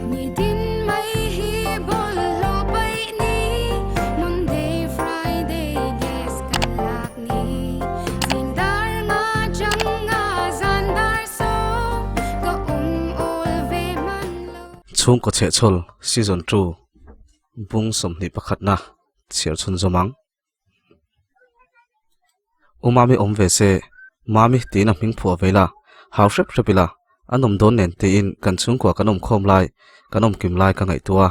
Chung ko che chol season 2 bung somni pakhat na chiar chun zomang umami omve se mami tina ming phu vela haw rep repila anom don nen te in kan chung ko kanom khom lai kanom kim lai ka ngai tua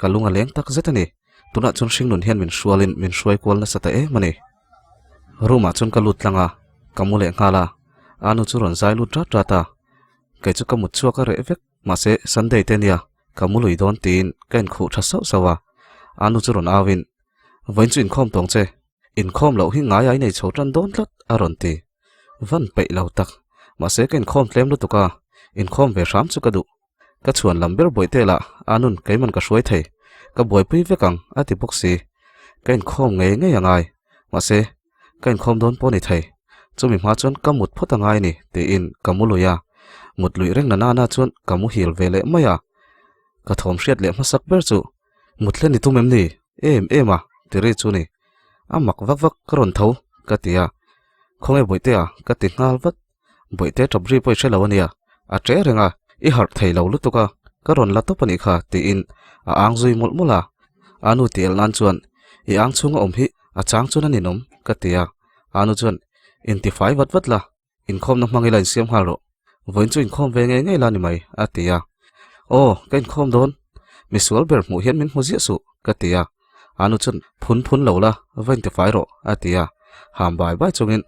kalunga leng tak zetani tuna chun sing nun hian min shualin min shuai kwal na sata e mani ruma chun kalut langa kamule ngala anu churon zai lut rat rata kai chu kamut chuak a re vek ma se sunday tenia kamului don tin ken khu tha sau sawa anu churon awin voin chu in khom tong che in khom lo hi ngai ai nei chotan don tlat aron ti van pe lo tak ma se ken khom tlem lu tuka in khom ve ram chu ka du ka chuan lamber boite la anun kaiman ka shoi thei ka boi pui vekang ati boxi ken khom nge nge yangai ma se ken khom don poni thei chumi ma chon kamut phota ngai ni te in kamuluya mutlui reng na na chon kamu hil vele maya ka thom hriat le masak ber chu mutle ni tumem ni em a tiri chu ni amak vak vak karon tho ka tia khonge boite a ka ti ngal vat boite tabri poi chelawania a tre renga I har thei lo lutuka karon la to pani kha ti in a ang zui mol mola anu tel nan chuan I ang chunga om hi a chang chuna ni nom ka tia anu chuan intify wat wat la in khom na mangi lain siam halo voin chu in khom ve nge nge la ni mai a tia o kain khom don misual ber mu hian min mu zia su ka tia anu chun phun lo la 25 ro a tia ham bai bai chungin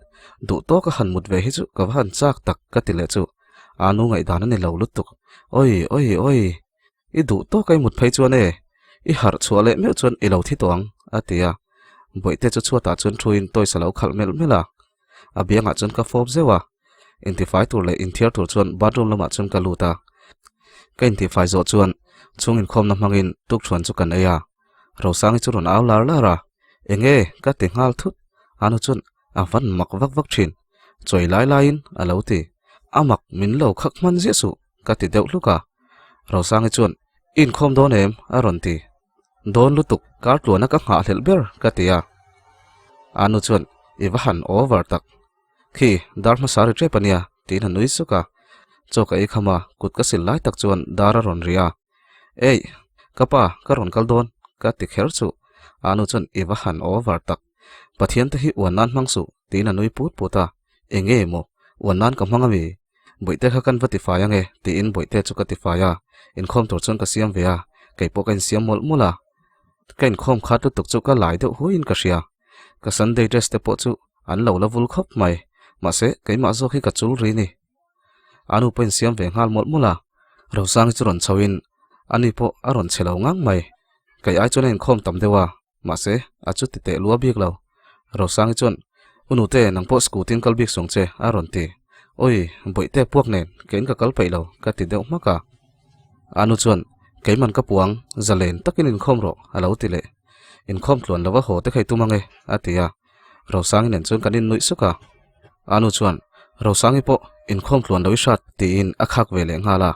du to ka han mut ve hi chu ka han chak tak ka ti le chu anu ngai dan ni lo lutuk oi I du to kai mut phai chuan e I har chuale me chuan I lo thi tong a tia boite chu chuata chun thuin toi salo khal mel mela a bianga chun ka fob zewa intify tur le inthiar tur chuan bathroom lama chun ka luta ka intify zo chuan chungin khom na mangin tuk chuan chu kan aya ro sang chu ron aw lar lara enge ka ti ngal thut anu chun a van mak vak vak thin choi lai lain a lo ti amak min lo khak man jesu ka ti deuh luka ro sang chuan in khom don em a ron ti don lutuk kar tuana ka nga hlel ber ka tia anu chuan I va han over tak khi dharma sari tre pania tin hanui suka choka I khama kut ka sil lai tak chuan dara ron ria ei kapa karon kal don ka ti kher chu anu chuan I va han over tak pathian te hi wanan mangsu tin hanui put puta enge mo wanan ka mangami boite kha kan vati fa yange ti in boite chu ka ti fa ya in khom tor chon ka siam vea kai po kan siam mol mula kain khom khat tu tuk chu ka lai de huin ka sia ka sunday dress te po chu an lo la vul khop mai ma se kai ma zo khi ka chul ri ni anu pen siam ve ngal mol mula ro sang chu ron chawin ani po aron chelo ngang mai kai ai chon en khom tam dewa ma se a chu ti te lua bik lo ro sang chon unu te nang po scooting kal bik song che aron ti oi boite puak nen ken ka kal pai lo ka ti deuh maka anu chon keiman ka puang zalen takin in khom ro alo ti le in khom tlon lawa ho te khai tumange atia ro sang nen chon kanin nui suka anu chuan ro sang po in khom tlon loi shat ti in akhak vele ngala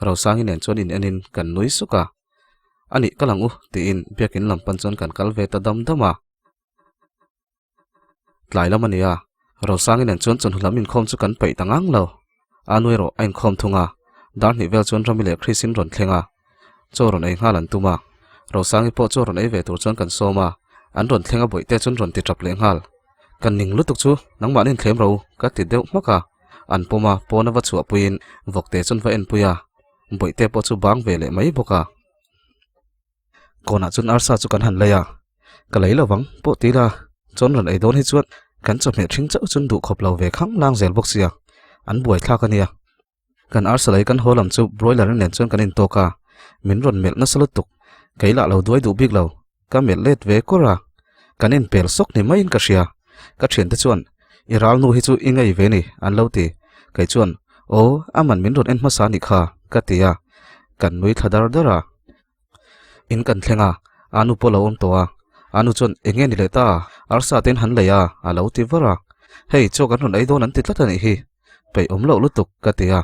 ro sang nen chon in enin kan nui suka ani kalangu ti in biakin lampan chon kan kal ve ta dam dama tlai lamania ro sang nen chon chon hulamin khom chu kan pei tangang lo anui ro ain khom thunga dar ni vel chon ramile khrisin ron thlenga choron ei ngalan tuma ro sang po choron ei ve tur chon kan soma an ron thlenga boite chon ron ti trap le ngal kan ning lutuk chu nangma nin thlem ro ka ti deuh maka an poma pona wa chu apuin vokte chon va en puya boite po chu bang vele mai boka kona chun arsa chu kan han laya ka leilo wang po tila chon ron ei don hi chuan kan chome thing chau chun du khop lo ve khang lang zel boxia an buai thla ka nia kan arsa lai kan holam chu broiler nen chon kan in toka min ron mel na salutuk kaila lo duai du big lo ka mel let ve kora kanin pel sok ni main ka sia ka thien te chuan iral nu hi chu ingai ve ni an lo ti kai chuan o aman min ron en ma sa ni kha ka tia kan nui thadar dara in kan thlenga anu polo om towa anu chon enge ni leta arsa ten han leya alo ti vara hei chokan ron ai don an ti tlatani hi pe om lo lutuk ka tia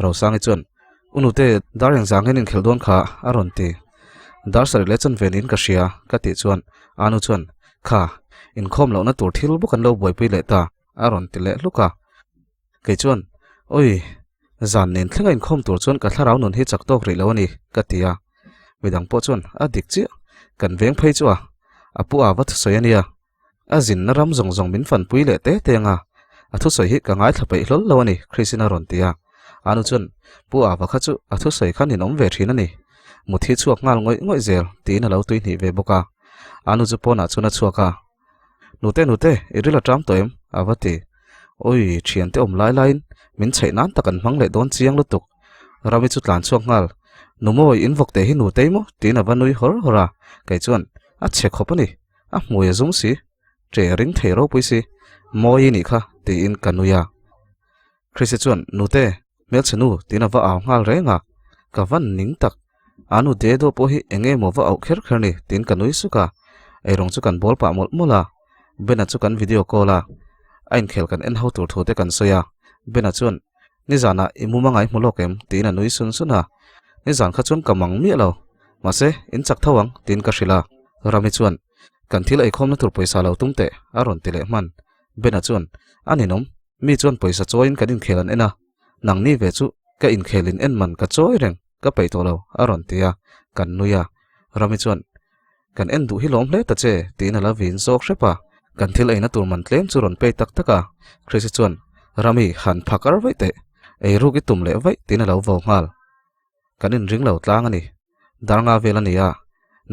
ro sang chuan unute dareng zangin in kheldon kha aron ti dar sar le chan venin ka sia ka ti chuan anu chuan kha in khom lo na tur thil bu kan lo boi pui le ta aron ti le luka ke chuan oi zan nen thlenga in khom tur chuan ka thlarau nun hi chak tok ri lo ani ka tia midang po chuan a dik chi kan veng phei chu apu awat soyania azin na ram zong zong min fan pui le te tenga athu soi hi ka ngai thlapai hlol lo ani christina ron tia anu chuan pu awa kha chu athu soi khan in om ve thina ni muthi chuak ngal ngoi ngoi zel ti na lo tui ni ve boka anu chu pona chuna chuaka nute irila tram toem awati oi thian te om lai lain min chei nan takan mang le don chiang lutuk rami chu tlan chuak ngal numoi invok te hi nu teimo tina vanui hor hora kai chuan a che khopani a muya zum si tre ring thero puisi moi ni kha ti in kanuya khrisi chuan nute mel chanu tina va aw ngal renga ka van ning tak anu de do po hi enge mo va au kher kherni tin kanui suka ei rong chu kan bol pa mol mola bena chu kan video call a ain khel kan en ho tur thote kan soya bena chuan ni zana imumangai mulokem tina nui sun suna ni zan kha chuan kamang mi lo mase in chak thawang tin ka hrila rami chuan kan thil ei khom na tur poisa lo tumte aron tile man bena chuan aninom mi chuan poisa choin kan in khelan ena nang ni ve chu ka in khelin en man ka choi reng ka pei to lo aron tia kan nuya rami chuan kan en du hi lom hle ta che tina la vin zok hrepa kan thil ei na tur man tlem chu ron pe tak taka khrisi chuan rami han phakar vai te ei ru ki tum le vai tina lo vo ngal kan in ring lo tlang ani darnga velania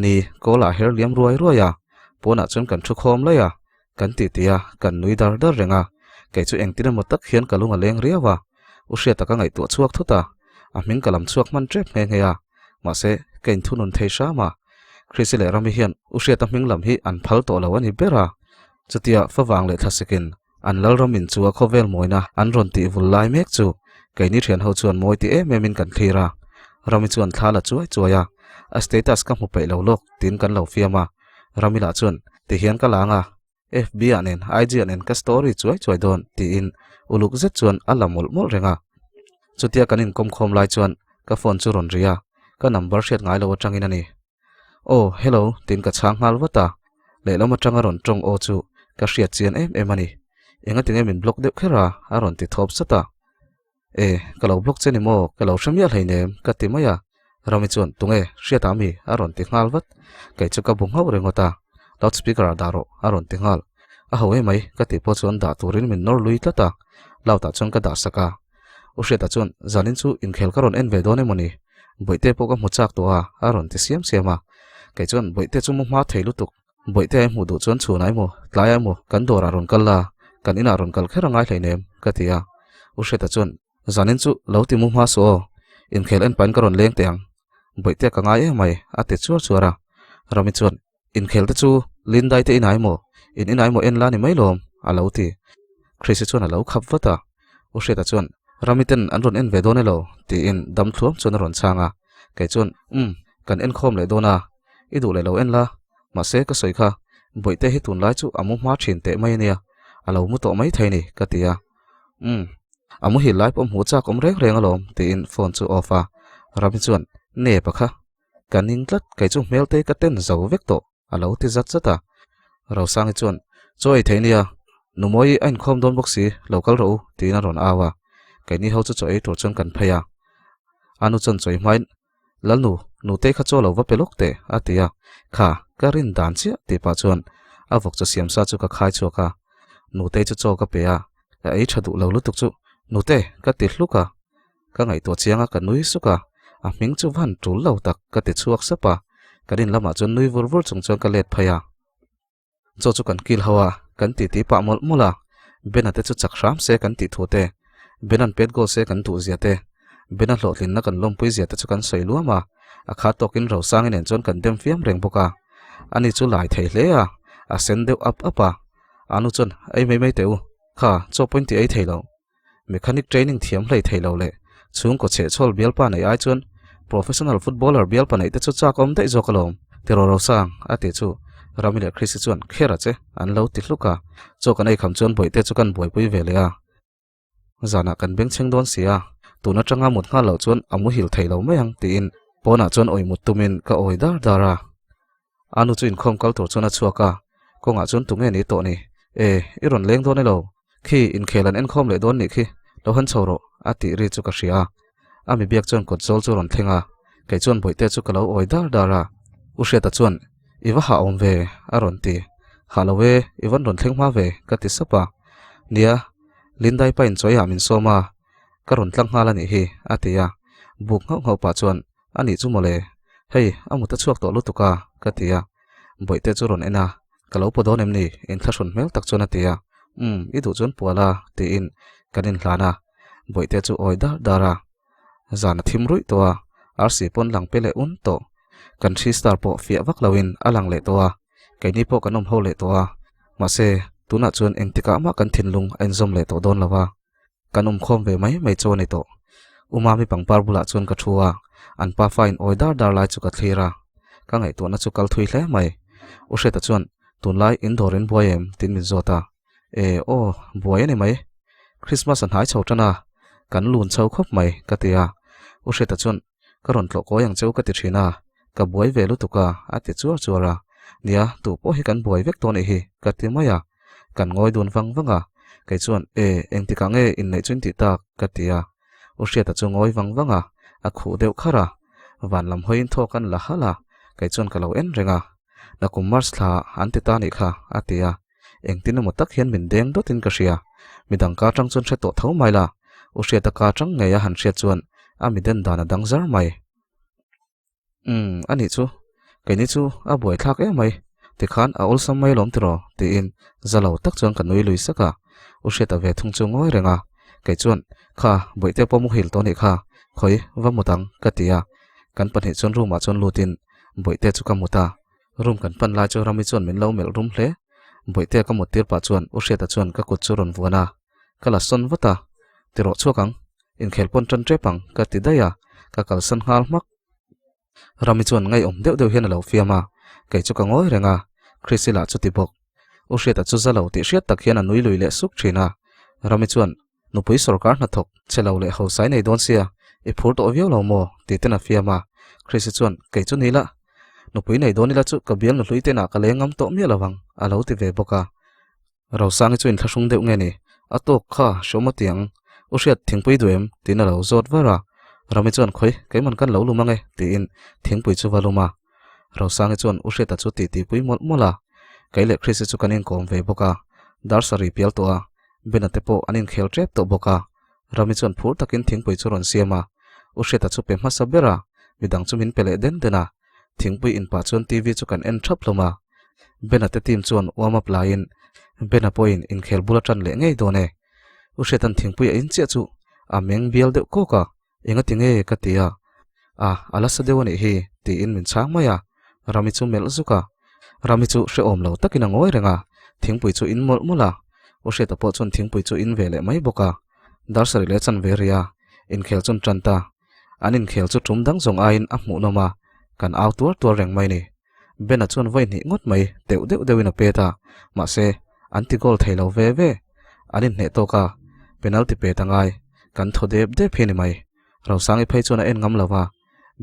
ni kola her liam ruai ruaya pona chun kan thu khom la ya kan ti tia kan nui dar dar renga ke chu engtina motak hian kalunga leng riawa usia taka ngai tu chuak thuta a ming kalam chuak man trep nge nge ya ma se kein thunun theisa ma khrisi le rami hian usia ta ming lam hi an phal to lo ani bera chutia fawang le thasikin an lal ramin chu a khovel moina an ron ti vul lai mek chu keini thian ho chuan moi ti e memin kan thira rami chuan thala chuai chuaya a status ka mu pe lo lok tin kan lo fiama rami la chuan ti hian ka langa fb anen ig anen ka story chuai chuai don ti in uluk zet chuan alamol mol renga chutia kanin kom khom lai chuan ka phone chu ron ria ka number shet ngai lo atangin ani oh hello tin ka chang hal wata le lo ma tanga ron tong o chu ka hriat chian em ani enga tinge min block deuh khera aron ti thop sata e ka lo block cheni mo ka lo hramia hleinem ka ti maya rami chuan tunge hriat ami aron ti ngal wat kai chu ka bung ho rengota loudspeaker daro aron ti ngal a ho mai ka ti po chuan da turin min nor lui tlata lauta chuan ka da saka usheta chuan zanin chu in khel karon en ve done moni boite po ka muchak to a aron ti siam siama kai chuan boite chu mu ma theilu tuk boite mu du chuan chunai mo tlaya mo kan dora ron kalla kan ina ron kal khera ngai hleinem ka tia usheta chuan zanin chu lauti mu ma so in khel en pan karon leng teang boite ka ngai mai ate chuar chuara rami chuan in khel te chu lindai te inai mo en la ni mai lom alauti khrisi chuan alo khap wata usheta chuan ramiten anron en ve done lo ti in dam thluam chuan ron changa kai chuan kan en khom le dona idu le lo en la ma se ka soi kha boite hi tun lai chu amu ma thin te mai nia alo mu to mai thaini ka tia amu hi live om hu cha kom reng reng alom ti in phone chu offa rami chuan ne pakha kaning tlat kai chu mel te ka ten zo vek to alo ti zat zata ro sang chuan choi thainia numoi an khom don boxi local ro ti na ron awa kai ni ho chu choi tur chon kan phaya anu chon choi main lalnu nu te kha cho lo wa pelok te atia kha karin dan chi ti pa chuan avok chu siam sa chu ka khai chu ka nu te chu cho ka pe a ei thadu lo lu tuk chu nu te ka ti hluka ka ngai to chianga ka nui suka a ming chu van tul lo tak ka ti chuak sapa kadin lama chon nui vur vur chung chong ka let phaya cho chu kan kil hawa kan ti ti pa mol mola benate chu chakram se kan ti thote benan pet go se kan tu ziate bena hlotlin na kan lompui ziate chu kan soiluama akha tokin ro sangin en chon kan dem fiam reng boka ani chu lai thei hle a sen deu up apa anu chon ai mai teu kha cho point ti ai theilo mechanic training thiam hlei theilo le chung ko che chol bial pa nei ai chon professional footballer bial pa nei te chu chak om dei zokalom tero ro sang ate chu ramile khrisi chuan khera che an lo ti hluka cho kan ai kham chon boite chu kan boi pui velea zana kan beng cheng don sia tuna changa mut nga lo chuan amu hil thei lo mai ang tin pona chuan oi mut tumin ka oi dar dara anu chu in khom kal tur chuan a chuaka konga chuan tunge ni to ni iron leng do ne lo khi in khelan en khom le don ni khi lo han chhoro ati ri chu ka hria ami biak chuan kot zol chu ron thlenga ke chuan boite chu kalo oi dar dara u hriata chuan iwa ha om ve aron ti halowe iwan ron thleng ma ve ka ti sapa nia lindai pa in choi amin soma karon tlang hala ni hi atia buk ngau ngau pa chuan ani chu mole hei amuta chuak to lutuka ka tia boite chu ron ena kalo podon em ni in thashon mel tak chuan atia idu chuan puala ti in kanin hlana boite chu oi dar dara zana thimrui towa rc pon lang pele un to kan thi star po fia vak lawin alang le towa kaini po kanom ho le towa mase tuna chuan engtika ma kan thinlung enzom le to don lawa kanum khom ve mai choni to umami pangpar bula chuan ka thuwa anpa fine oidar dar lai chu ka thira ka ngai to na chu kal thui hle mai u hre ta chuan tunlai indorin boyem tin min zota o boy ni mai christmas an hai chhotana kan lun chho khop mai ka tia u hre ta chuan karon tlo ko yang cheu ka ti thina ka boy velu tuka ati chuar chuara nia tu po hi kan boy vek to ni hi ka ti maya kan ngoi dun wanga kai chuan engti ka nge in nei chun ti tak ka tia u hre ta chu ngoi wanga a khu deuh khara van lam hoin thokan la hala kai chuan kalo en renga na kum mars thla an ti ta ni kha atia engtin mo tak hian min deng dotin ka hria midang ka tang chun hre to tho mai la u hre ta ka tang nge ya han hria chuan a mi den dana dang zar mai ani chu kai ni chu a boi thak e mai ti khan a ol sam mai lom tro ti in zalo tak chuan kan noi lui saka u hre ta ve thung chu ngoi renga kai chuan kha boite po mu hil to ni kha khoi vamutang katia kan pan he chon room a chon lutin boite chu kamuta room kan pan la chu rami chon min lo mel room hle boite ka mutir pa chuan u hre ta chuan ka kut chu ron vuana kala son vata tiro chuakang in khel pon tran trepang ka ti daya ka kal san hal mak rami chuan ngai om deuh deuh hian lo fiama kai chu ka ngoi renga khrisila chu ti bok u hre ta chu zalo ti hriat tak hian anui lui le suk thina rami chuan nupui sarkar na thok chelo le ho sai nei don sia e phur to viau lo mo ti tena fiama khrisi chuan kai chu nila nupui nei donila chu ka bial no hluite na ka lengam to mi lawang alo ti ve boka ro sang chu in thasung deuh nge ni atok kha shomatiang u hriat thingpui duem tin alo zot wara rami chuan khoi kaiman kan lo lumange ti in thingpui chu waluma ro sang chuan u hriat chu ti pui mol mola kaile khrisi chu kanin kom ve boka dar sari pial to a benate po anin khel trep to boka rami chuan phur takin thingpui chu ron siama u hriata chu pe hma sabera midang chu min pele den dena thingpui in pa chuan tv chu kan en thap loma benate team chuan warm up lain bena point in khel bula tran le ngei done u hretan thingpui in che chu a meng bial de ko ka enga tinge ka tia ala sa dewani hi ti in min chang maya rami chu mel zuka rami chu hre om lo takina ngoi renga thingpui chu in mol mola u hriata po chuan thingpui chu in vele mai boka dar sari le chan veria in khel chun tranta anin khel chu tum dang zong ain a hmu noma kan aw tur reng mai ni bena chuan voi ni ngot mai deuh deuina peta ma se anti goal thailo ve anin ne to ka penalty pe tangai kan thodep de pheni mai ro sangi phei chuan en ngam lawa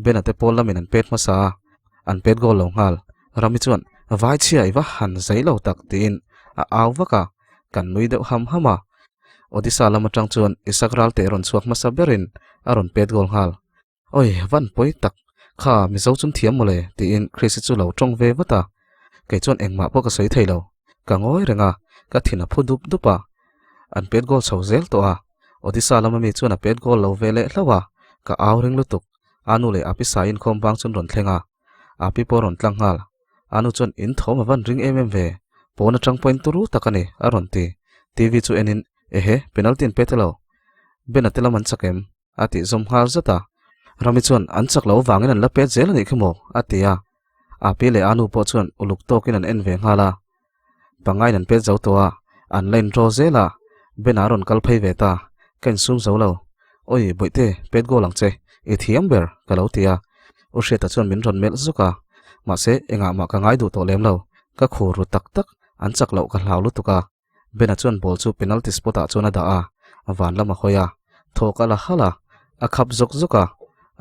bena te pol lamin an pet ma sa an pet goal lo ngal rami chuan vai chia iwa han zailo tak tin a aw waka kan nui deuh hama odisa lama tang chuan isakral te ron chuak ma saberin aron pet gol hal oi van poi tak kha mi zo chun thiam mole ti in khrisi chu lo tong ve wata ke chuan engma po ka sei thailo ka ngoi renga ka thina phudup dupa an pet gol chho zel to a odisa lama mi chuan a pet gol lo vele hlawa ka aw ring lutuk anu le api sa in khom bang chun ron thlenga api po ron tlang hal anu chuan in thoma van ring ve pona tang point turu takani aron ti tv chu enin ehe penalty in petelo benatela man chakem ati zom har zata rami chuan an chak lo wangin an la pet zel ani khemo atia api le anu po chuan uluk tokin an en ve ngala pangai nan pet zo towa an line draw zela benaron kal phei ve ta ken sum zo lo oi boite pet go lang che e thiam ber kalo tia u hriata chuan min ron mel zuka ma se enga ma ka ngai du to lem lo ka khuru tak an chak lo ka hlau lu tuka bena chuan ball chu penalty spot a chona da a van lama hoya thoka la hala a khap zok zoka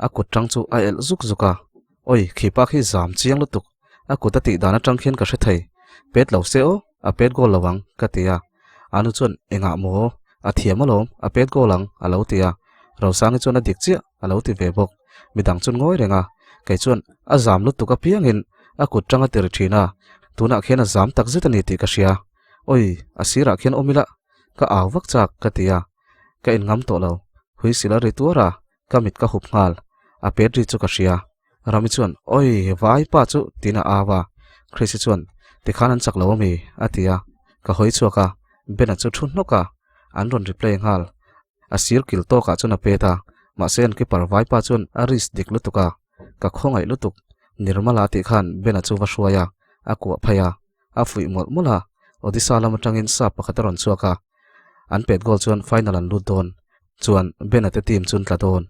a kut tang chu a el zuk zoka oi khipa khi zam chiang lutuk a kutati dana tang khian ka hre thei pet lo se o a pet gol lawang ka tia anu chon enga mo a thiamalom a pet golang a lo tia ro sang chon a dik chia a lo ti ve bok midang chun ngoi renga kai chon a zam lutuk a piangin a kut tanga tir thina tuna khian a zam tak zetani ti ka sia oi asira khian omila ka aw vak chak ka tia ka in ngam to lo hui sila ri tuara ka mit ka hup ngal a pet ri chu ka sia rami chuan oi vai pa chu tina awa khrisi chuan tikhan an chak lo mi atia ka hoi chuaka bena chu thun noka an ron replay ngal asir kil to ka chuna peta ma sen ki par vai pa chun aris dik lutuka ka khongai lutuk nirmala ti khan bena chu wa shwaya akwa phaya afui mol mula odisa lam tangin sa pakhataron chuaka an pet gol chuan final an lut don chuan bena te team chun tla don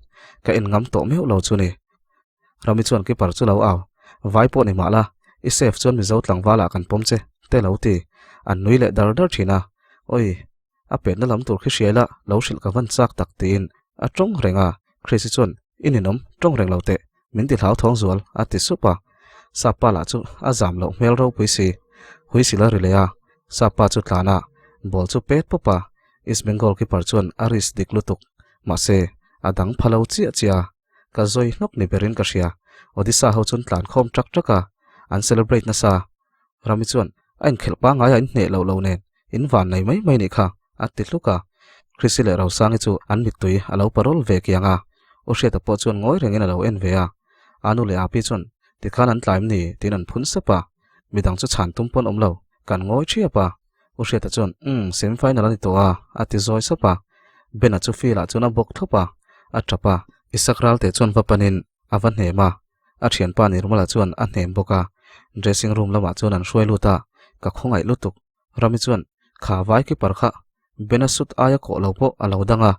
ka in ngam to meu lo chuni rami chuan ki par chu lo aw vai po ni mala i sef chuan mi zo tlang wala kan pomche te lo ti an nui le dar dar thina oi a pet na lam tur khi hriala lo hril ka van chak tak tin a tong renga khrisi chuan ininom tong reng lo te min ti hlau thong zual a ti supa sapa la chu a zam lo mel ro puisi hui sila rilea sapa chu tlana bol chu pet popa East Bengal ki par chuan aris dik lutuk ma se adang phalo chia chia ka zoi nok ni berin ka sia odisa ho chun tlan khom trak traka an celebrate na sa rami chuan ain khel pa nga ya in ne lo lo nen in van nei mai mai ni kha ati luka krisile raw sangi chu an mitui alo parol ve kianga o hriata po chuan ngoi rengin alo en ve a anu le api chuan tikhan an tlaim ni tin an phun sapa midang chu chan tumpon omlo kan ngoi thia pa o hriata chuan semi final ani to a ati zoi sapa bena chu fila chuna bok thopa atrapa isakral te chuan vapanin avan hema a thian pa nirmala chuan a hnem boka dressing room lama chuan an hruai luta ka khongai lutuk rami chuan kha vai ki parkha benasut aya ko lopo alo danga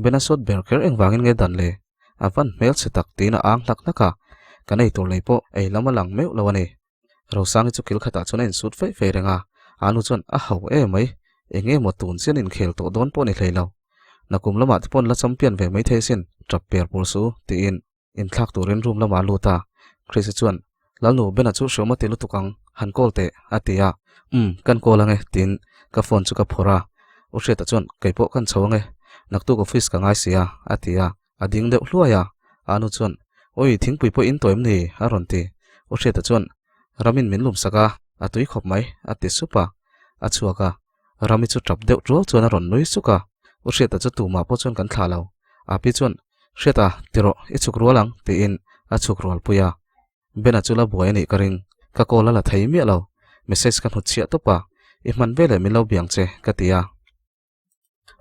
benasut berker engwangin nge danle avan mel setak tina ang lak naka kanai tur leipo ei lama lang meu lawani rosangi chu kil khata chuan in sut fei fei renga anu chuan a hau e mai enge motun chen in khel to don po ni hleilo nakum lama pon la champion ve mai thesin trap per pursu ti in thak turin room lama luta khrisi chuan lalnu bena chu shoma te lutukang han kolte atia kan kolange tin ka phone chu ka phora o hriata chuan kaipo kan chhawng naktu office ka ngai sia atia ading de hluaya anu chuan oi thingpui po in toim ni aron ti o hriata chuan ramin minlum saka atui khop mai ati supa achuaka rami chu trap deuh ro chuan aron nui suka o hriata chu tu ma po chuan kan thla lo api chuan hriata tiro ichuk rualang ti in achuk rual puya bena chula buai ni karing ka kola la thei mi lo message kan hu chia to pa i man vele mi lo biang che katia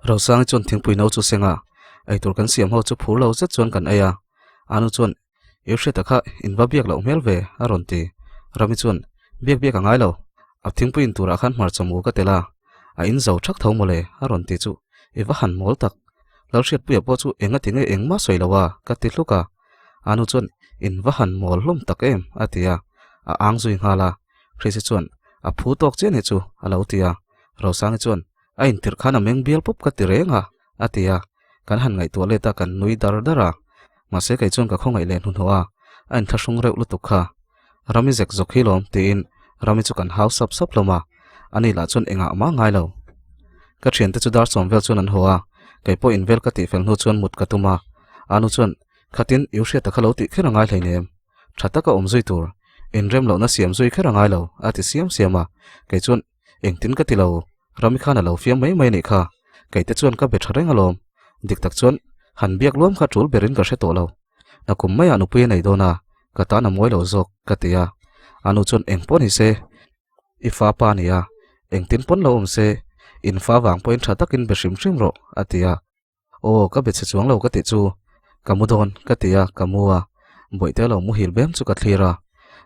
ro sang chon thingpui no chu senga ai tur kan siam ho chu phur lo zet chuan kan aya anu chuan eu hriata kha in va biak lo mel ve aron ti rami chuan biak angai lo a thingpui in tura khan mar chamu ka tela a in zo thak thau mole aron ti chu i va han mol tak lo hriat puya po chu enga tinge engma soilawa ka ti hluka anu chuan in va han mol hlom tak em atia a ang zui ngala khrisi chuan a phu tok chen he chu alo tia ro sang chuan a in tir khana meng bial pop ka tirenga atia kan han ngai to le ta kan nui dar dara ma se kai chuan ka khongai len hun hoa a in thasung reu lu tukha rami zek zokhilom tin rami chu kan house sap loma ani la chuan enga ma ngai lo ka thian te chu dar som vel chuan an hoa kai po in vel ka ti fel nu chuan mut ka tuma anu chuan khatin yu hria ta khalo ti khera ngai hleinem thata ka om zui tur in rem lo na siam zui khera ngai lo ati siama kai chuan engtin ka ti lo rami khana lo fiam mai ni kha kai te chuan ka be thareng alom dik tak chuan han biak luam kha tul berin ka hre to lo na kum mai anu pui nei dona ka ta na moi lo zok ka tia anu chuan eng pon hi se ifa pa nia engtin pon lo om se in fa wang point tha takin be shim ro atia o ka be che chuang lo ka ti chu kamudon ka tia kamua boite lo mu hil bem chu ka thlira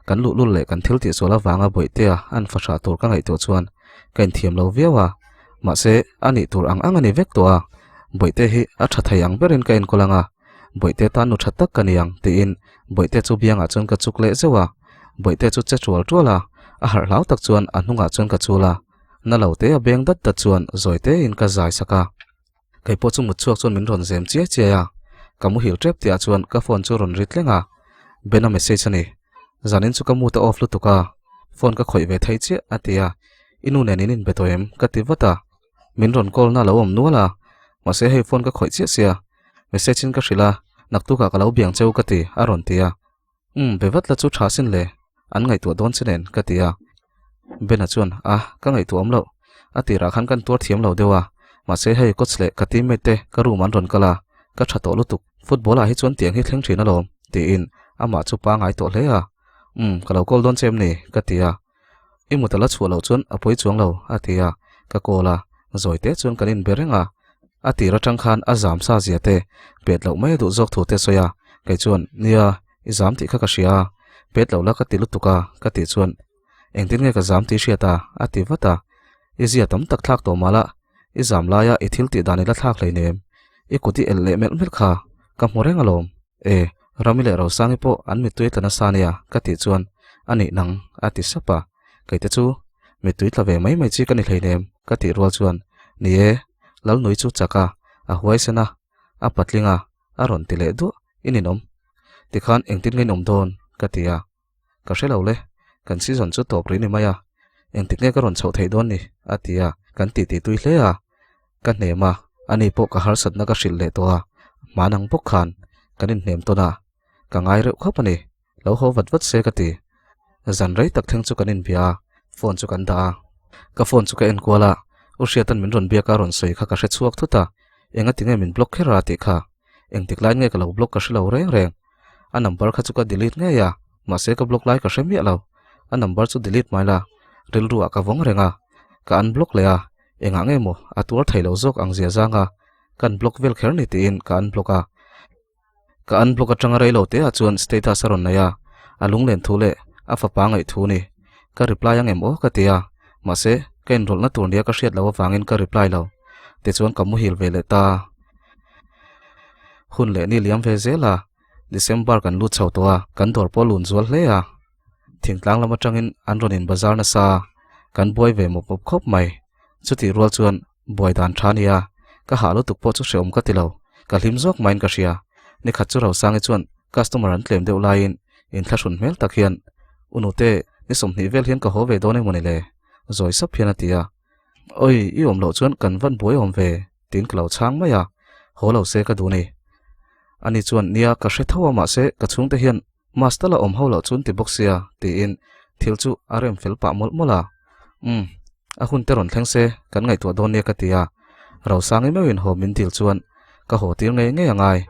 kan lu le kan thil ti sola wanga boite an fa sha tur ka ngai to chuan kan thiam lo viawa ma se ani tur ang ani vek to a boite hi a tha thayang berin kain kolanga boite ta nu thatak kaniang ti in boite chu bianga chon ka chukle zewa boite chu che chwal tola a har lau tak chuan anunga chon ka chula na lo te a beng dat chuan zoite in ka zai saka kai po chu mut chuak chon min ron zem chia chia ya kamu hil trep tia chuan ka phone chu ron rit lenga bena message ani zanin chu kamu ta off lu tuka phone ka khoi ve thai che atia inu nen in betoem ka ti wata min ron call na lo om nuala ma se hei phone ka khoi che sia message in ka hrila naktu ka kalau biang cheu ka ti aron tia bevat la chu thasin le an ngai tu don chenen ka tia bena chuan ka ngai tu omlo ati ra khan kan tur thiam lo dewa ma se hei coach le ka team mate ka ru man ron kala ka thato lutuk football a hi chuan tiang hi thleng thina lom ti in ama chu pa ngai to hle a kalau kol don chem ni ka tia imutala chualo chuan apoi chuang lo atia ka kola zoite chuan kanin berenga ati ra tang khan azam sa ziate pet lo mai du jok thu te soya kai chuan nia exam ti kha ka sia pet lo la ka ti lutuka ka ti chuan engtin nge ka jam ti hriata ati wata izia tam tak thak to mala exam la ya ithil ti dani la thak leinem ikuti elle mel kha ka moreng alom ramile ro sangi po an mi tuit lana sania ka ti chuan ani nang ati sapa kai te chu mi tuit la ve mai chi ka ni hleinem ka ti rual chuan ni lal noi chu chaka a huai sena a patlinga a ron ti le du ininom ti khan engtin ngai nom don ka tia ka hrelo le kan season chu top ri ni maya engtik nge ka ron chho thei don ni atia kan ti tui hle a ka nema ani po ka har sat na ka hril le to a manang pok khan kanin nem to na ka ngai re khopani lo ho wat se ka ti zan rei tak theng chu kanin bia phone chu kan da ka phone chu ka en kwala ushiatan min ron bia ka ron soi kha ka hre chuak thuta enga tinge min block khera ti kha engtik line nge ka lo block ka hre lo reng a number kha chu ka delete nge ya ma se ka block lai ka hre mi lo a number chu delete mai la ril ruwa ka vong renga ka unblock le a enga nge mo atur thailo jok ang zia zanga kan block vel kher ni ti in ka unblock atanga rei lo te a chuan status aron na ya alung len thule a fa pa ngai thu ni ka reply ang emo ka tia ma se ken rol na tur dia ka hriat lo wangin ka reply lo te chuan kamu hil ve le ta hun le ni liam ve zela December kan lu chho to a kan dor po lun zual hle a thingtlang lama tangin anron in bazar na sa kan boy ve mo pop khop mai chuti rual chuan boy dan thania ka halu tuk po chu seom ka tilo ka hlim jok main ka sia ni khat chu ro sang chuan customer an tlem deu lain in thashun mel takhian unute ni somni vel hian ka ho ve done moni le zoi sap phiana tia oi i om lo chuan kan van boy om ve tin klo chang maya ho lo se ka du ni ani chuan nia ka hre thawa ma se ka chung te hian master la om ho lo chun ti boxia ti in thil chu rm fel pa mol mola a hun teron thleng se kan ngai tu don ne ka tia ro sangi mewin ho min til chuan ka ho tir ngai ngai angai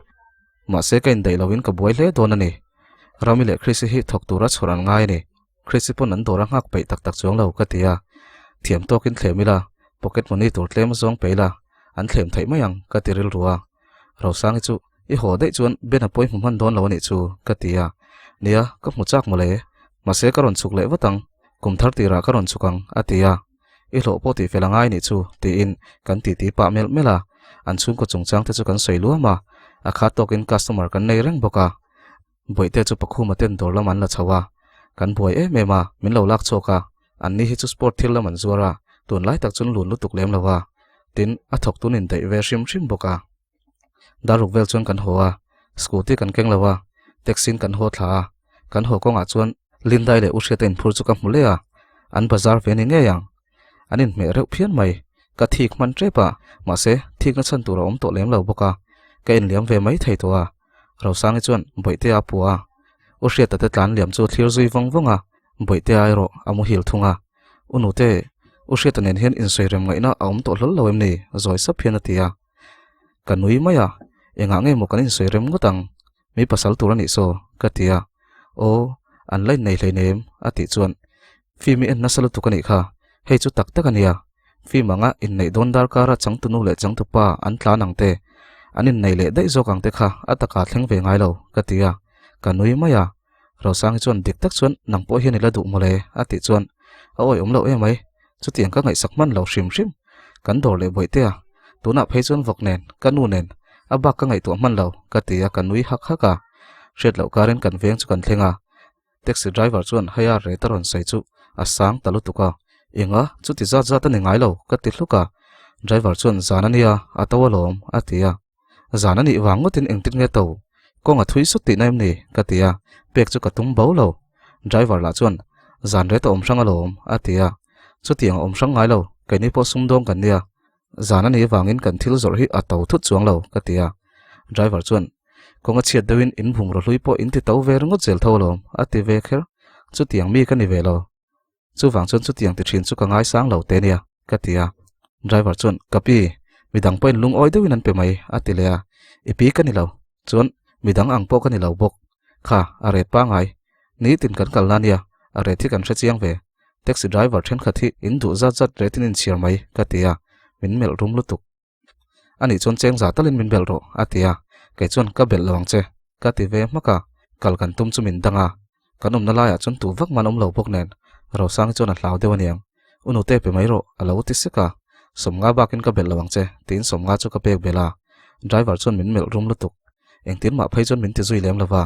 ma se kain dei lovin ka boy hle don ani ramile khrisi hi thok tura choran ngai ni khrisi pon an dora ngak pe tak tak chuang lo ka tia thiam tokin thlemila pocket money tur tlem zong peila an thlem thai mayang ka tiril ruwa ro sangi chu i ho dei chuan bena poi man don lo ni chu ka tia nia ka muchak mole ma se ka ron chuk le watang kum thar ti ra ka ron chukang atia i lo po ti felangai ni chu ti in kan ti pa mel mela an chung ko chungchang te chu kan soilu ma a kha tokin customer kan nei reng boka boite chu pakhu maten dor la man la chawa kan boi mema min lo lak choka an ni hi chu sport thil la man zuara tun lai tak chun lun lu tuk lem lawa tin a thok tunin dei ve shim boka daruk vel chuan kan hoa scooty kan keng lawa taxin kan ho thla kan ho konga chuan lindai le ushetain phur chu ka mulea an bazar ve ni nge yang anin me reuh phian mai ka thik man trepa ma se thik na chan tur om to lem lo boka ka in liam ve mai thei to a ro sang chuan boite a puwa ushet ta tlan liam chu thlir zui wangwanga boite ai ro amu hil thunga unute ushet nen hian in soirem ngai na aum to hlol loem ni zoi sa phian atia kanui maya enga nge mo kanin soirem ngotang mi pasal turani so katia o an lai nei hleinem ati chuan fi mi en nasalu tukani kha hei chu tak tak ania fi manga in nei don dar kara chang tu nu le chang tu pa an thla nang te anin nei le dei zokang te kha ataka thleng ve ngai lo katia kanui maya ro sang chuan dik tak chuan nang po hian ila du mole ati chuan oi om lo mai chu tiang ka ngai sakman lo shim kan dor le boite a tuna phei chuan vok nen kanu nen aba ka ngai tu man lo katia kanui hak haka shet lo karen kan veng chu kan thlenga taxi driver chuan haya re taron sai chu asang talu tuka inga chu ti za ta ni ngai lo ka ti hluka driver chuan zanania atawalom atia zana ni wango tin engtin nge to ko nga thui su ti naim ni katia pek chu katum bo lo driver la chuan zan re to om sang alom atia chu tiang om sang ngai lo kai ni po sum dong kan nia zana ni wangin kan thil zor hi atau thut chuang lo katia driver chuan ko nga chiat dewin in bhung ro hlui po in ti to ver ngot zel tholom ati ve kher chu tiang mi kan ni ve lo chu wang chuan chu tiang ti thin chu ka ngai sang lo te nia katia driver chuan kapi midang point lung oi dewin an pe mai atilea ipi kan ni lo chuan midang ang po kan ni lo bok kha are pa ngai ni tin kan kal na nia are thi kan hre chiang ve taxi driver then khathi in du za zat retin in chiar mai katia min mel rum lutuk ani chon cheng za talin min bel ro atia ke chon ka bel lawang che ka ti ve maka kal kan tum chu min danga kanom na la ya chon tu vak manom lo bok nen ro sang chon a hlaw dewaniang unu te pe mai ro alo ti seka somnga bakin ka bel lawang che tin somnga chu ka pek bela driver chon min mel rum lutuk engtin ma phai chon min ti zui lem lawa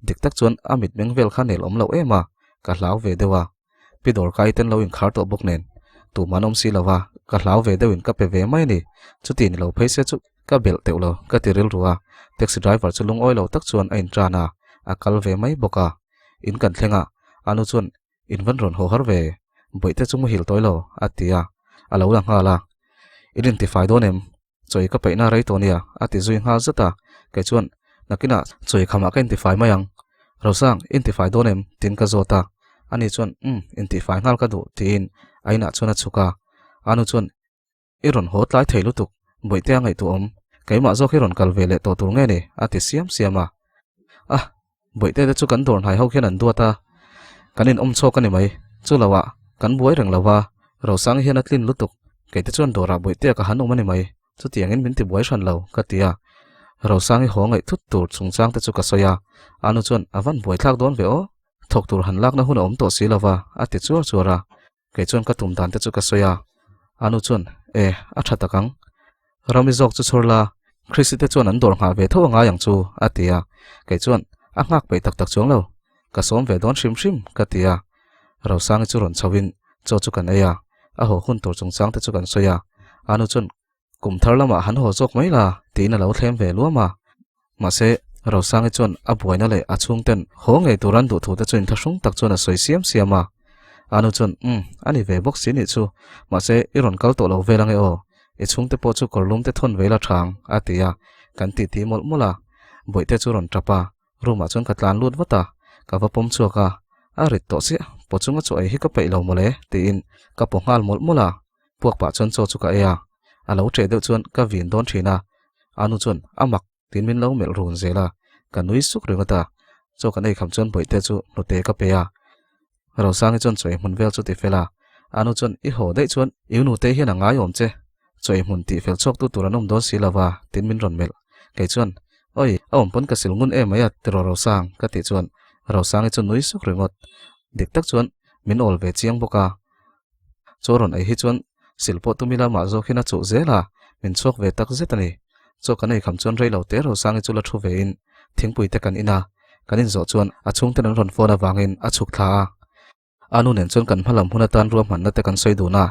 dik tak chon amit meng vel kha nel om lo ema ka hlaw ve dewa pidor kai ten lo in khar to bok nen tu manom si lawa ka hlaw ve dewin ka pe ve mai ni chu tin lo phai se chu ka bel teu lo ka ti ril ruwa taxi driver chu lung oi lo tak chuan ain trana akal ve mai boka in kan thlenga anu chuan in van ron ho har ve boite chu mu hil toilo atia alo lang hala identify donem choi ka peina rai to nia ati zui nga zata ke chuan nakina choi khama ka identify mayang rosang identify donem tin ka zota ani chuan identify ngal ka du tin aina chuna chuka anu chuan iron hot lai theilu tuk boite ngai tu om keima zo khiron kal vele to tur nge ni ati siam siama boite de chu kan dor hai ho khian an duata kanin om chok ani mai chu lawa kan buai reng lawa rosang hian atlin lutuk keite chuan dora boite ka hanum ani mai chu tiangin min ti buai ran lo ka tia rosang hi hongai thut tur chungchang te chu ka soya anu chuan avan buai thak don ve o thok tur han lak na hun om to si lawa ati chuar chuara ke chuan ka tum dan te chu ka soya anu chuan a tha takang rami zok chu chorla khrisite chuan an dor nga ve tho nga yang chu atia ke chuan a ngak pe tak tak chuang lo ka som ve don shim shim ka tia rosang chu ron chawin cho chu kan aya a ho hun tur chungchang te chu kan soya anu chuan kum thar lama han ho jok mai la tin a lo thlem ve luama ma se rosang chuan a buaina le a chung ten ho ngei turan du thu te chuin thasung tak chuan a soi siam siama anu chuan ani ve box ni chu ma se iron kal to lo velang e o e chung te po chu korlum te thon vela thang atia kan ti ti mol mola boite chu ron trapa ruma chuan ka tlan lut wata ka va pom chuaka a rit to si po chunga chu ai hi ka pe lo mole tin ka po ngal mol mola puak pa chuan chu ka aya alo tre deuh chuan ka vin don thina anu chuan amak tin min lo mel run zela ka nui suk ringata cho ka nei kham chuan boite chu note ka pe a ro sang chuan choi mun vel chu ti fela anu chuan I ho dei chuan iu nu te hian anga yom che choi mun ti fel chok tu turanom don silawa tin min ron mel ke chuan oi awm pon ka silngun e maya tero ro sang ka ti chuan ro sang chu nui suk ringot dik tak chuan min ol ve chiang boka choron ai hi chuan silpo tumila ma zo khina chu zela min chok ve tak zetani cho ka nei kham chuan rei lo te ro sang chu la thu ve in thingpui te kan ina kanin zo chuan a chung ten ron phone awangin a chuk thla anu nen chon kan phalam huna tan ruam han na te kan soi du na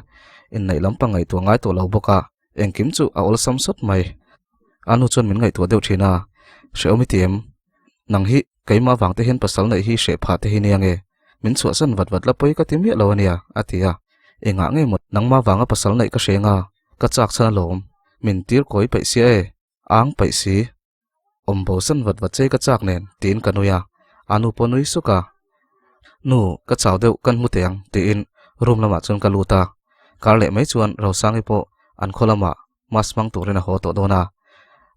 in nei lampang ngai tu ngai to lo boka engkim chu a ol sam sot mai anu chon min ngai tu deuh thina sheomi tiem nang hi keima wangte hen pasal nei hi she pha te hi niange min chu san wat wat la poi ka tim hi lo ania atia enga nge mot nang ma wanga pasal nei ka shenga ka chak chana lom min tir koi pai si e ang pai si ombo san wat wat chei ka chak nen tin kanuya anu ponui suka nu ka chaw deuh kan mu teang ti in room lama chon ka luta karle mai chuan ro sangi po an kholama mas mang turena ho to dona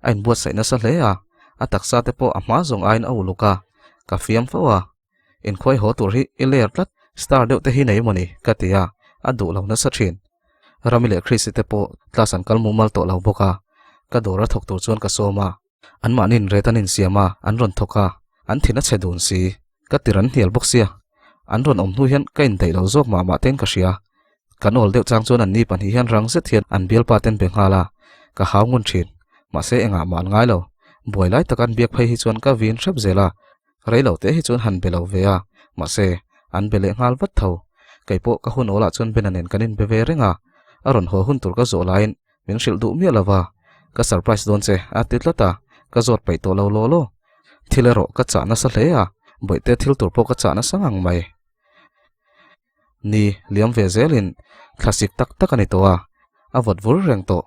ain buat sai na sa hle a taksa te po ama zong ain au luka ka fiam fawa in khoi ho tur hi iler tlat star deuh te hi nei moni katia adu lo na sa thin ramile khris te po tlasan kal mumal to lo boka ka dora thok tur chuan ka soma an manin retanin siama an ron thoka an thina chedun si ka tiran hial boxia an ron om nu hian kain dei lo zok ma ten ka sia kanol deuh chang chuan an ni pan hi hian rang zet hian an bial pa ten bengala ka hawngun thin ma se enga man ngai lo boilai takan biak phai hi chuan ka vin thap zela reilo te hi chuan han belo vea ma se an bele ngal vat tho kaipo ka hun ola chuan benanen kanin beve renga aron ho hun tur ka zo lain min shil du mi lawa ka surprise don che atitlata ka zot pai to lo lo lo thilero ka cha na sa hle a boite thil tur po ka cha na sangang mai ni liam ve zelin classic tak tak ani to a avot vur reng to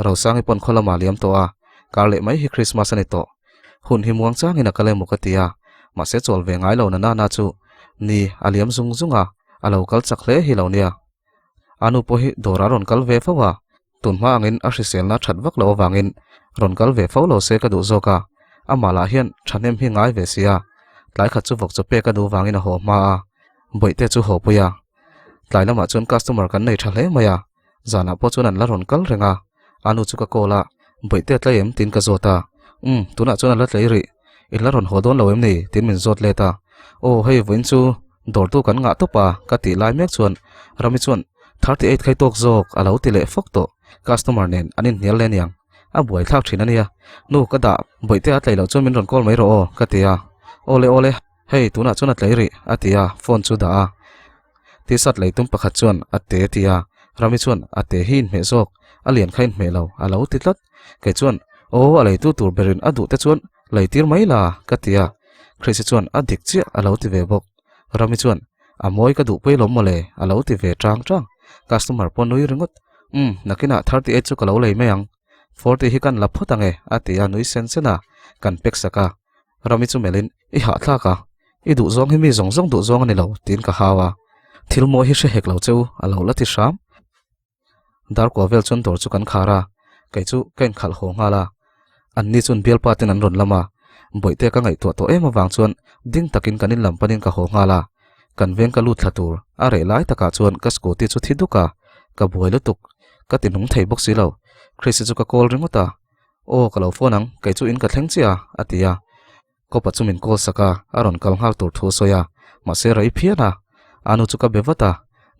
ro sang ipon kholama liam to a karle mai hi Christmas ani to hun hi muang chang ina kale mukatia ma se chol ve ngai lo na na chu ni aliam zung zunga alo kal chakhle hi lo nia anu po hi dora ron kal ve fawa tunma angin a hrisel na that vak lo wangin ron kal ve fo lo se ka du zoka amala hian thanem hi ngai ve sia tlai kha chu vok chu pe ka du wangin a ho ma a boite chu ho puya tlai lama chun customer kan nei thale maya zana po chun an la ron kal renga anu chu ka kola boite tlai em tin ka zota tuna chun an la tlai ri illa ron hodon lo em ni tin min zot leta o hei voin chu dor tu kan nga to pa ka ti lai mek chuan rami chuan 38 khai tok zok alo ti le fok to customer nen anin nial len yang a buai thak thina nia nu ka da boite a tlai lo chu min ron kol mai ro o ka tia ole ole hei tuna chun a tlai ri a tia phone chu da a ti sat lei tum pakhat chuan a te tia rami chuan a te hin me zok a lian khain me lo alo ti tlat ke chuan o a lei tu tur berin a du te chuan lei tir mai la ka tia khrisi chuan a dik chi alo ti ve bok rami chuan a moi ka du pui lom mole alo ti ve tang tang customer pon nui ringot nakina 38 chu kalo lei meang 40 hi kan lapho tange atia nui sensena kan pek saka rami chu melin I ha thla ka I du zong hi mi zong zong du zong ani lo tin ka hawa thil mo hi she hek lo cheu alo la ti sham dar ko vel chun dor chu kan khara kai chu ken khal ho nga la an ni chun bel patin an ron lama boite ka ngai to ema wang chuan ding takin kanin lampanin ka ho nga la kan veng ka lut thlatur a re lai taka chuan ka scooty chu thiduka ka buai lutuk ka tinung thei box silo Chris chu ka call ringota o ka lo phone ang kai chu in ka thleng chia atia ko pa chumin call saka aron kal ngal tur thu soya ma se rai phiana anu chu ka bewata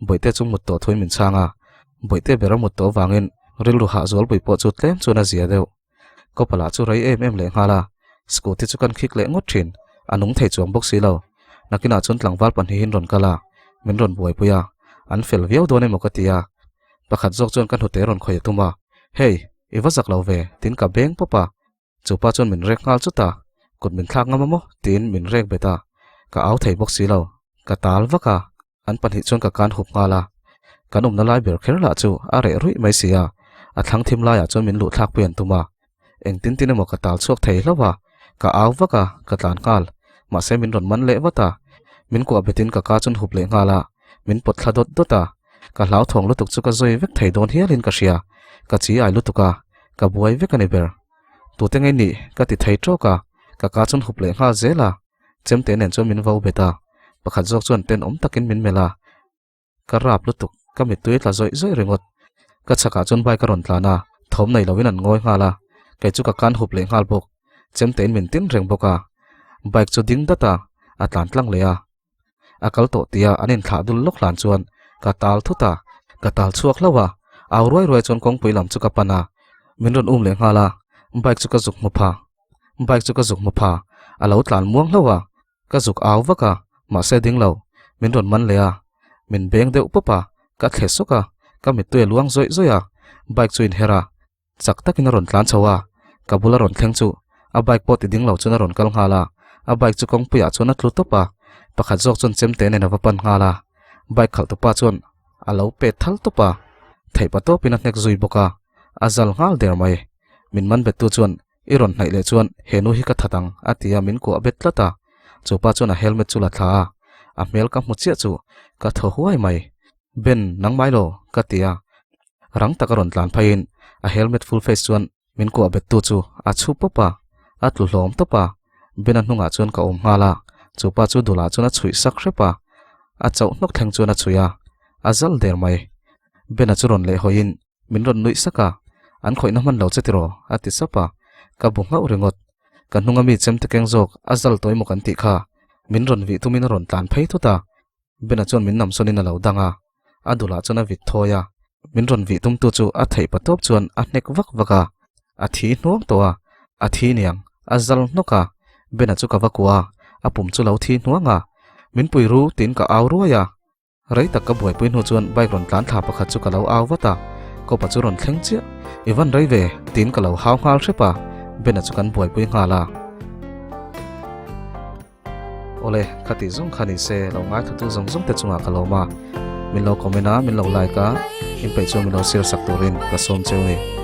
boite chu mut to thoi min changa boite bera mut to wangin ril ru ha zol boi po chu tlem chuna zia deu ko pala chu rai em le ngala scooty chu kan khik le ngot thin anung thei chuang box silo nakina chun tlangwal pan hi hin ron kala min ron buai puya an fel viau done mokatia pakhat jok chon kan hote ron khoi tuma hey iwa zak lo ve tin ka beng popa chupa chon min rek ngal chuta kut min thak ngamamo tin min rek beta ka au thei box silo ka tal waka an pan hi chon ka kan hup ngala kanum na lai ber kher la chu a re rui mai sia a thang thim la ya chon min lu thak pian tuma eng tin tin mo ka tal chok thei lawa ka au waka ka tlan kal ma se min ron man le wata min ko betin ka ka chun hup le ngala min pot thladot dota ka hlau thong lutuk chu ka zoi vek thei don hialin ka sia ka chi ai lutuka ka buai vek ani ber tu te ngai ni ka ti thei troka ka ka chun hup le nga zela chemte nen chu min vau beta pakhat jok chuan ten om takin min mela ka rap lutuk ka mi tuit la zoi zoi rengot ka chaka chun bai ka ron tlana thom nei lovin an ngoi ngala kai chu ka kan hup le ngal bok chemte min tin reng boka bike chu ding data atlan tlang leya akal to tia anin thla dul lok lan chuan ka tal thuta ka tal chuak lawa aw roi roi chon kong puilam chu ka pana min ron le ngala bike chu ka zuk mu pha alo tlan muang lawa ka zuk aw waka ma se ding lo min ron man leya min beng deuh papa ka thles soka ka mi tuai luang zoi zoya bike chu in hera chak takin ron tlan chawa ka bula ron thleng chu a bike pot ding lo chuna ron kal ngala a bike chu kong puya chuna tlu topa pakhat jok chon chemte ne na wapan ngala bike khal topa chon alo pe thal topa thei pa to pina nek zui boka azal ngal der mai min man bet tu chon iron nai le chuan henu hi ka thatang atia min ko abet tlata chupa chon a helmet chula tha a mel ka muchia chu ka tho huai mai ben nang mai lo ka tia rang takaron tlan phain a helmet full face chuan min ko abet tu chu a chu popa atlu hlom topa bena hnunga chuan ka om ngala chupa chu dula chuna chui sak hrepa a chau nok thleng chuna chuya azal der mai bena churon le hoin min ron nui saka an khoina man lo chetiro ati sapa ka bunga urengot kan hnunga mi chem te keng jok azal toy mo kan ti kha min ron vi tu min ron tlan phei thuta bena chon min nam sonin alo danga adula chuna vit thoya min ron vi tum tu chu a thei patop chuan a nek vak vaka a thi nuam towa a thi niang azal noka bena chu ka wakwa apum chu lo thi nuanga min pui ru tin ka aw ruaya rei tak ka buai pui nu chuan bike ron tlan tha pakhat chu ka lo aw wata ko pa chu ron thleng chia Ivan rei ve tin kalau hau ngal shepa bena chukan buai pui ngala ole khati zung khani se lo ngai thu zong zong te chunga kaloma min lo komena min lo like ka in pe chu min lo share sak turin ka som cheu ni